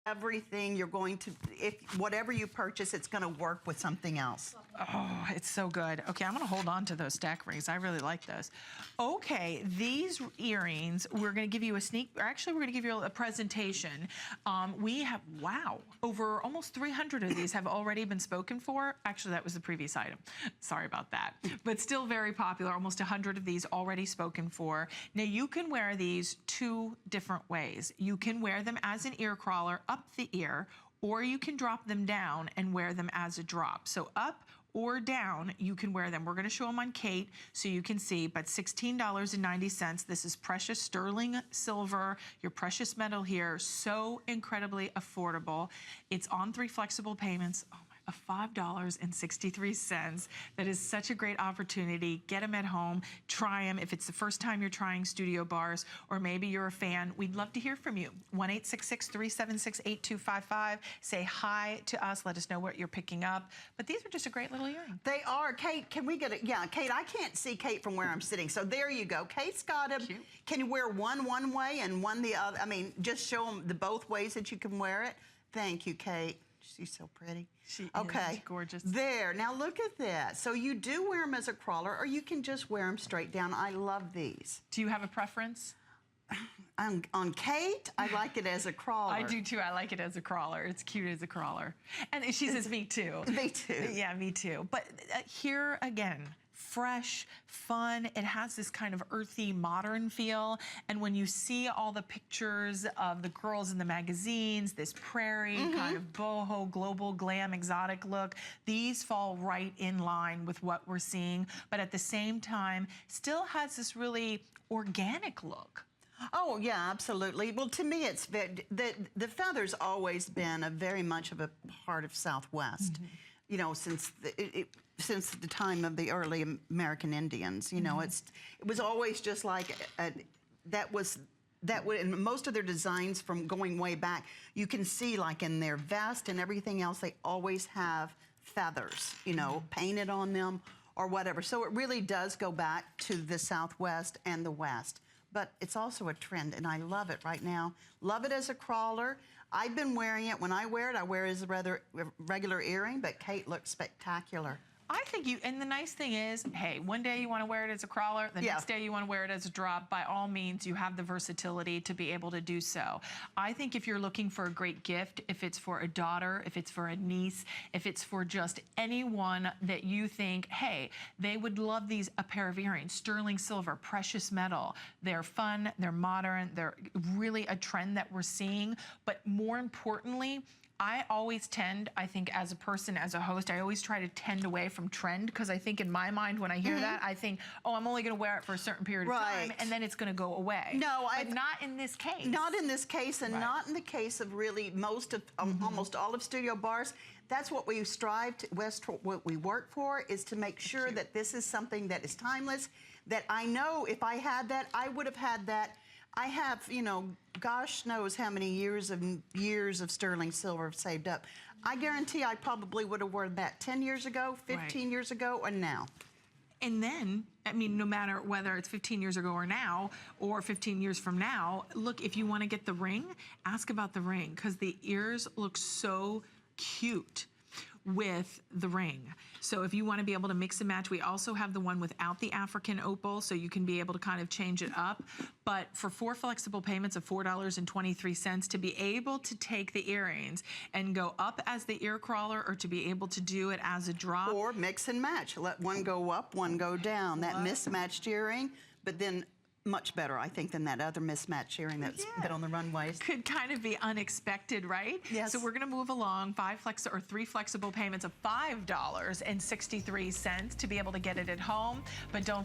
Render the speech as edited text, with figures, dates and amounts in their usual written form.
everything. You're going to, if whatever you purchase, it's going to work with something else. Oh, it's so good. Okay, I'm gonna hold on to those stack rings. I really like those. Okay, these earrings, we're gonna give you a actually we're gonna give you a presentation. We have, wow, over almost 300 of these have already been spoken for. Actually, that was the previous item. Sorry about that. But still very popular, almost 100 of these already spoken for. Now you can wear these two different ways. You can wear them as an ear crawler up the ear, or you can drop them down and wear them as a drop. So up or down, you can wear them. We're gonna show them on Kate so you can see, but $16.90. This is precious sterling silver, your precious metal here, so incredibly affordable. It's on 3 flexible payments. Oh, of $5.63. That is such a great opportunity. Get them at home, try them. If it's the first time you're trying Studio Bars, or maybe you're a fan, we'd love to hear from you. 1-866-376-8255. Say hi to us, let us know what you're picking up. But these are just a great little earring. They are. Kate, can we get it? Yeah, Kate, I can't see Kate from where I'm sitting, so there you go. Kate's got them. Can you wear one way and one the other? I mean, just show them the both ways that you can wear it. Thank you, Kate. She's so pretty. She is gorgeous. There, now look at that. So you do wear them as a crawler, or you can just wear them straight down. I love these. Do you have a preference? On Kate, I like it as a crawler. I do too. I like it as a crawler. It's cute as a crawler. And she says, me too. Me too. Yeah, me too. But here again, fresh, fun. It has this kind of earthy, modern feel. And when you see all the pictures of the girls in the magazines, this prairie kind of boho, global, glam, exotic look, these fall right in line with what we're seeing. But at the same time, still has this really organic look. Oh, yeah, absolutely. Well, to me, it's the feather's always been very much of a part of Southwest. You know, since the time of the early American Indians, you know, it was always just like that would, in most of their designs from going way back, you can see like in their vest and everything else, they always have feathers, you know, painted on them or whatever. So it really does go back to the Southwest and the West. But it's also a trend, and I love it right now. Love it as a crawler. I've been wearing it. When I wear it as a rather regular earring, but Kate looks spectacular. I think and the nice thing is, hey, one day you want to wear it as a crawler, the next day you want to wear it as a drop. By all means, you have the versatility to be able to do so. I think if you're looking for a great gift, if it's for a daughter, if it's for a niece, if it's for just anyone that you think, hey, they would love a pair of earrings, sterling silver, precious metal. They're fun, they're modern, they're really a trend that we're seeing. But more importantly, I always tend, I think as a person, as a host, I always try to tend away from trend, because I think in my mind when I hear that, I think, oh, I'm only going to wear it for a certain period of time, and then it's going to go away. No, but not in this case. Not in this case, and not in the case of really most of, almost all of Studio Bars. That's what we strive to, what we work for, is to make sure that this is something that is timeless, that I know if I had that, I would have had that. I have, you know, gosh knows how many years of sterling silver saved up. I guarantee I probably would have worn that 10 years ago, 15 years ago, or now. And then, I mean, no matter whether it's 15 years ago or now, or 15 years from now, look, if you want to get the ring, ask about the ring, because the ears look so cute with the ring. So if you want to be able to mix and match, we also have the one without the African opal, so you can be able to kind of change it up. But for 4 flexible payments of $4.23, to be able to take the earrings and go up as the ear crawler, or to be able to do it as a drop. Or mix and match. Let one go up, one go down. That mismatched earring, but then much better, I think, than that other mismatched earring that's been on the runways. Could kind of be unexpected, right? Yes. So we're going to move along. 3 flexible payments of $5.63 to be able to get it at home. But don't forget